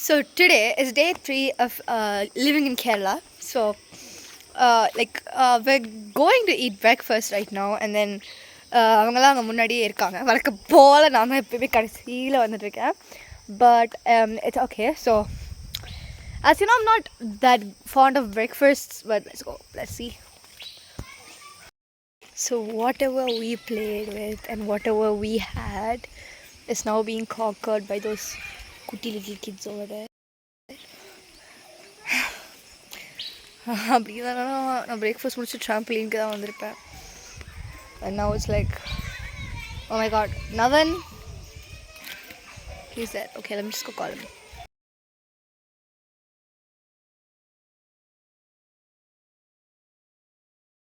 So today is day 3 of living in Kerala. So we're going to eat breakfast right now, and then அவங்களாம் அங்கே முன்னாடியே இருக்காங்க. வழக்க போல் நான் தான் எப்போயுமே கடைசியில் வந்துட்டுருக்கேன். But it's okay. So as you know, I'm not that fond of breakfasts, but let's go. Let's see. So whatever we played with and whatever we had is now being conquered by those cutie little kids over there. அப்படி தான் நான் breakfast முடிச்சு ட்ராம்பலீனுக்கு தான் வந்திருப்பேன். And now it's like, oh my god, Navan, he's there. Okay, let me just go call him.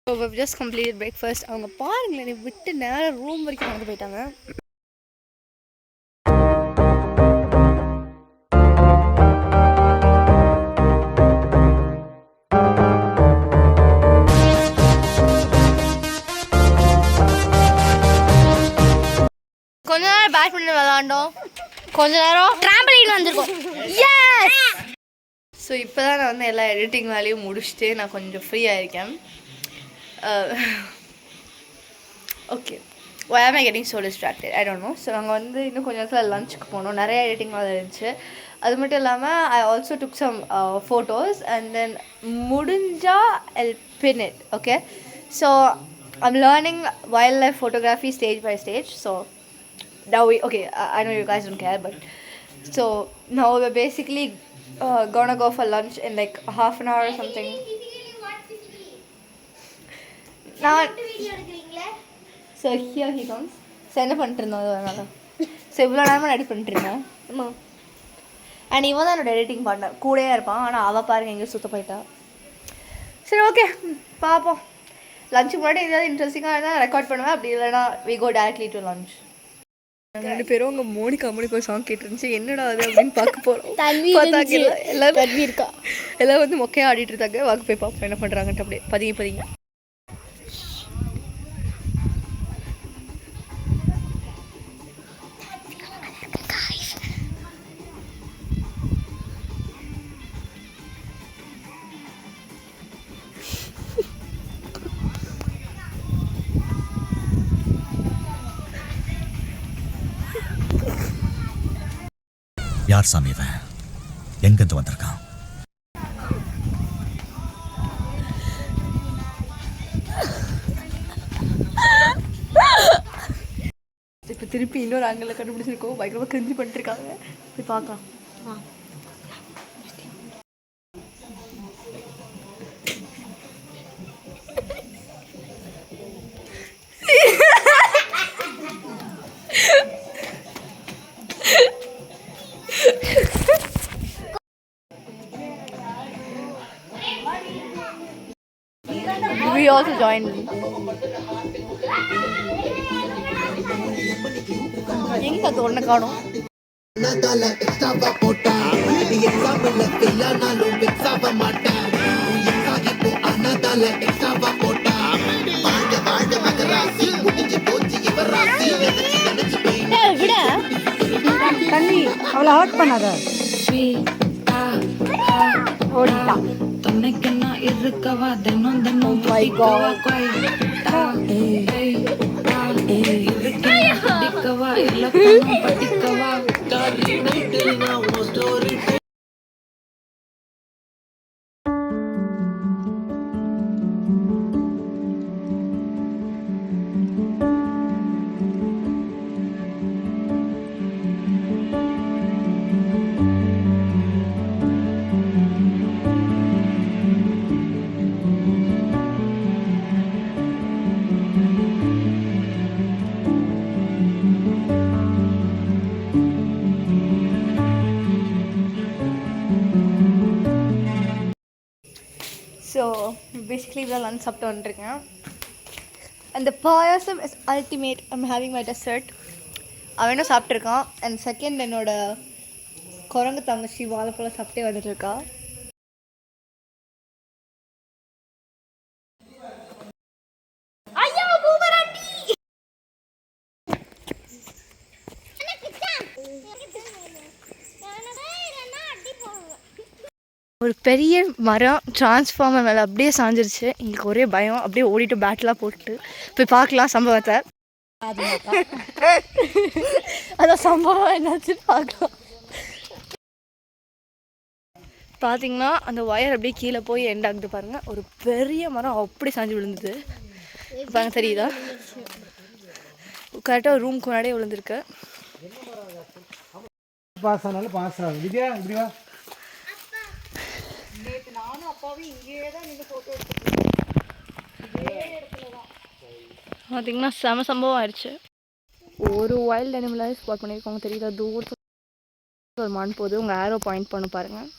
So we've just completed breakfast. அவங்க பாருங்களேன், நீ விட்டு நேரம் ரூம் வரைக்கும் வந்து போயிட்டாங்க. கொஞ்ச நேரம் பேட்மிண்டன் விளாண்டோம், கொஞ்ச நேரம் ட்ராம்பலின் வந்திருக்கோம். எஸ். ஸோ இப்போ தான் நான் வந்து எல்லா எடிட்டிங் வேலையும் முடிச்சுட்டு நான் கொஞ்சம் ஃப்ரீயாக இருக்கேன். Okay, why am I getting so distracted? I don't know. So நாங்கள் வந்து இன்னும் கொஞ்சம் நேரத்தில் லஞ்சுக்கு போனோம். நிறைய எடிட்டிங் வேலை இருந்துச்சு. அது மட்டும் இல்லாமல் I also took some photos and then முடிஞ்சால் I'll pin it. Okay, so I'm learning wildlife photography stage by stage. So now I know you guys don't care, but so now we're basically gonna go for lunch in like half an hour or something. Now so here he comes. So என்ன பண்ணிட்டு இருந்தோம் அதனால so இவ்வளோ நேரமாக edit பண்ணிட்டு இருந்தேன். ஆமாம், and இவன் தான் என்னோட எடிட்டிங் பார்ட்னர், கூடயே இருப்பான். ஆனால் அவள் பாருங்க எங்கேயும் சுத்த போயிட்டா. சரி, ஓகே, பார்ப்போம். லஞ்சுக்கு முன்னாடி ஏதாவது இன்ட்ரெஸ்டிங்காக இருந்தால் ரெக்கார்ட் பண்ணுவேன். அப்படி இல்லைனா we go directly to lunch. ரெண்டு பேரும் உங்கள் மோனிகா ஒரு சாங் கேட்டுருந்துச்சு. என்னடா அது அப்படின்னு பார்க்க போகிறோம். பார்த்தாங்க எல்லாரும் இருக்கா, எல்லாம் வந்து மொக்கையாக ஆடிட்டு இருந்தாங்க. வாக்கு போய் பார்ப்போம் என்ன பண்ணுறாங்கன்ட்டு. அப்படியே பதிங்க. யார் சாமி இவன்? எங்கிருந்து வந்திருக்கான்? இப்போ திருப்பி இன்னொரு ஆங்கிளில் கண்டுபிடிச்சிருக்கோம். பயங்கரமாக கிரிஞ்சு பண்ணிட்டுருக்காங்க. போய் பார்க்கலாம். We also joined. எங்க அது ஒண்ணு காணோம். தண்ணி அவளை ஹர்ட் பண்ணாத. ஓடிட்டா. தன்னைக்கென்ன இருக்கவா தினம் தினம் படிக்கவா இல்ல படிக்கவா. ஸோ பேசிக்லி இவ்வளோ லஞ்ச் சாப்பிட்டு வந்துருக்கேன். அந்த payasam is ultimate. I'm having my dessert. அவனும் சாப்பிட்ருக்கான். அண்ட் செகண்ட் என்னோட குரங்கு தங்கச்சி வாழைப்பழம் சாப்பிட்டே வந்துட்டுருக்கா. ஒரு பெரிய மரம் டிரான்ஸ்ஃபார்மர் மேலே அப்படியே சாஞ்சிருச்சு. எங்களுக்கு ஒரே பயம். அப்படியே ஓடிட்டு பேட்லாம் போட்டு போய் பார்க்கலாம் சம்பவத்தை. அதான் சம்பவம் என்னாச்சு பார்க்கலாம். பார்த்தீங்கன்னா அந்த ஒயர் அப்படியே கீழே போய் எண்ட் ஆகுது பாருங்கள். ஒரு பெரிய மரம் அப்படி சாஞ்சு விழுந்தது பாருங்க, தெரியுதா? கரெக்டாக ஒரு ரூமுக்கு முன்னாடியே விழுந்திருக்கு. பார்த்தீங்கன்னா செம சம்பவம் ஆயிடுச்சு. ஒரு வைல்ட் அனிமலாக ஸ்பாட் பண்ணியிருக்கோங்க, தெரியுதா? தூரத்தில் ஒரு மான் போகுது. உங்கள் ஆரோ பாயிண்ட் பண்ண பாருங்கள்.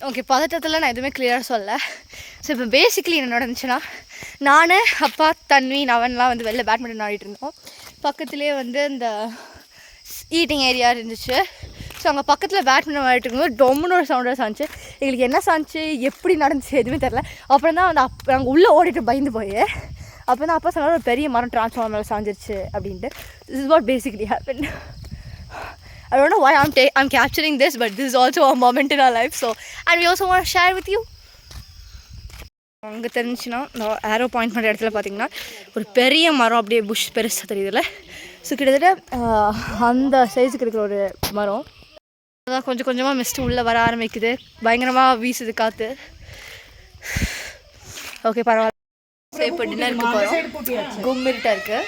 ஓகே, பதட்டத்தில் நான் எதுவுமே கிளியராக சொல்லலை. ஸோ இப்போ பேசிக்கலி என்ன நடந்துச்சுன்னா, நான் அப்பா தன்வி நவன்லாம் வந்து வெளில பேட்மிண்டன் ஆடிட்டு இருந்தோம். பக்கத்துலேயே வந்து இந்த ஈட்டிங் ஏரியா இருந்துச்சு. ஸோ அங்கே பக்கத்தில் பேட்மிண்டன் ஆடிட்டு இருக்கும்போது டொம்முன்னு ஒரு சவுண்டாக சாஞ்சிச்சு. எங்களுக்கு என்ன சாஞ்சிச்சு, எப்படி நடந்துச்சு எதுவுமே தெரில. அப்புறம் தான் வந்து நாங்கள் உள்ளே ஓடிட்டு பயந்து போய் அப்போ தான் அப்பா சொன்னாலும் ஒரு பெரிய மரம் டிரான்ஸ்ஃபார்மர் மேலே சாஞ்சிருச்சு அப்படின்ட்டு. This is what basically happen. I don't know why I'm capturing this, but this is also a moment in our life. So, and we also want to share with you. அங்கே தெரிஞ்சுன்னா ஆரோ point பண்ணுற இடத்துல பார்த்தீங்கன்னா ஒரு பெரிய மரம் அப்படியே push பெருசாக தெரியுதுல்ல. ஸோ கிட்டத்தட்ட அந்த சைஸுக்கு இருக்கிற ஒரு மரம். அதான் கொஞ்சம் கொஞ்சமாக மிஸ்ட்டு உள்ளே வர ஆரம்பிக்குது. பயங்கரமாக வீசுது காற்று. ஓகே, பரவாயில்ல. இப்போ டின்னருக்கு போகிறோம். கும்மிருட்டாக இருக்குது.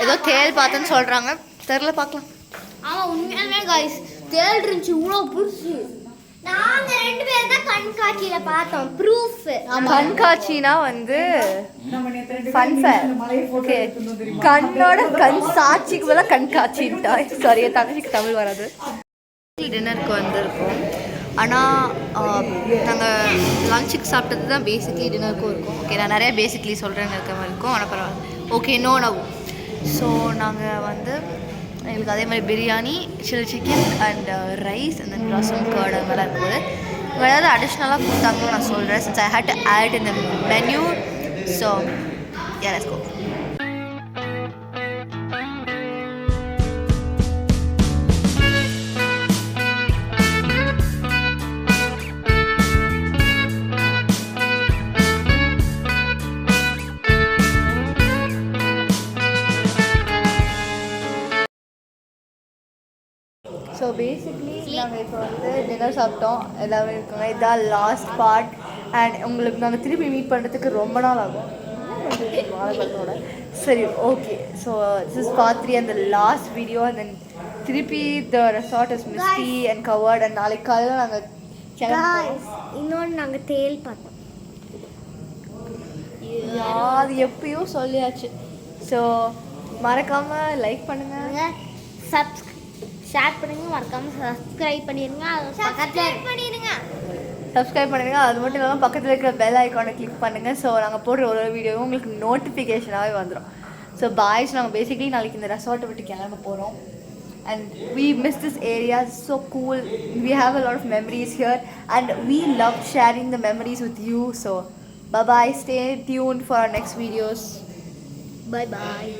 ஏதோ தேல் பார்த்தேன்னு சொல்கிறாங்க, தெரில, பார்க்கலாம். ஆமாம், உண்மையாலுமே காய்ஸ் தேல் இருந்துச்சு இவ்வளோ புதுசு. நாங்கள் 2 பேர் தான் கண்காட்சியில் பார்த்தோம். ப்ரூஃப். கண்காட்சினா வந்து ஃபன் ஃபேர். ஓகே, கண்ணோட கண் சாட்சிக்கு மேலே கண்காட்சின்ட்டா. சாரி, தங்கச்சிக்கு தமிழ் வராது. டின்னருக்கு வந்திருக்கோம். ஆனால் நாங்கள் லஞ்சுக்கு சாப்பிட்டது தான் பேசிக்லி டின்னருக்கும் இருக்கும். ஓகே, நான் நிறைய பேசிக்லி சொல்கிறேன்னு இருக்க மாதிரி இருக்கும். ஆனால் பரவாயில்ல. Okay, no. ஸோ நாங்கள் வந்து எங்களுக்கு அதே மாதிரி biryani, chilli chicken and rice and then rasam, curd அது மாதிரிலாம் இருக்கும்போது ஏதாவது அடிஷ்னலாக கொடுத்தாங்கன்னு நான் சொல்கிறேன். Since I had to add in the menu. So let's go. So basically நாங்கள் இப்போ வந்து டின்னர் சாப்பிட்டோம், எல்லாமே இருக்குங்க. இதுதான் லாஸ்ட் பார்ட். அண்ட் உங்களுக்கு நாங்கள் திருப்பி மீட் பண்ணுறதுக்கு ரொம்ப நாள் ஆகும் வாழைப்பழத்தோட. சரி, okay. So this is part 3 and the last video. And then திருப்பி the resort is misty and covered. And நாளைக்கு காலையில் நாங்கள் இன்னொன்று நாங்கள் தேல் பார்த்தோம். அது எப்பயோ சொல்லியாச்சு. ஸோ மறக்காமல் லைக் பண்ணுங்கள், ஷேர் பண்ணுங்க, மறக்காம சப்ஸ்கிரைப் பண்ணிடுங்க. சப்ஸ்கிரைப் பண்ணுங்க. அது மட்டும் இல்லாமல் பக்கத்தில் இருக்கிற பெல் ஐக்கானை கிளிக் பண்ணுங்கள். ஸோ நாங்கள் போடுற ஒரு வீடியோவும் உங்களுக்கு நோட்டிஃபிகேஷனாகவே வந்துடும். ஸோ பாய்ஸ், நாங்கள் பேசிக்லி நாளைக்கு இந்த ரெசார்ட்டை விட்டு கிளம்ப போகிறோம். And we miss this area. It's so cool. We have a lot of memories here and we love sharing the memories with you. So bye bye, stay tuned for our next videos. Bye bye.